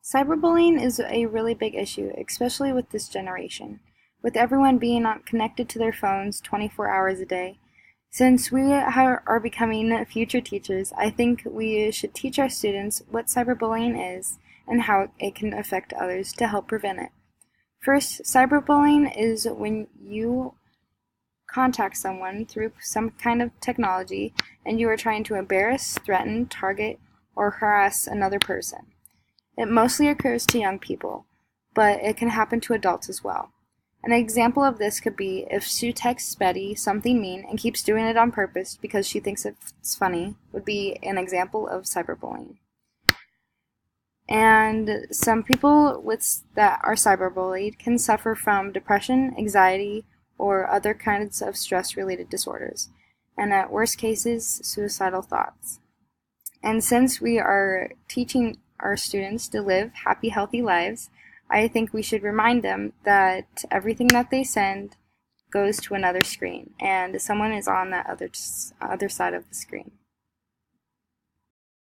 Cyberbullying is a really big issue, especially with this generation, with everyone being connected to their phones 24 hours a day. Since we are becoming future teachers, I think we should teach our students what cyberbullying is and how it can affect others to help prevent it. First, cyberbullying is when you contact someone through some kind of technology and you are trying to embarrass, threaten, target, or harass another person. It mostly occurs to young people, but it can happen to adults as well. An example of this could be if Sue texts Betty something mean and keeps doing it on purpose because she thinks it's funny, would be an example of cyberbullying. And some people that are cyberbullied can suffer from depression, anxiety, or other kinds of stress-related disorders, and at worst cases, suicidal thoughts. And since we are teaching our students to live happy, healthy lives, I think we should remind them that everything that they send goes to another screen, and someone is on that other side of the screen.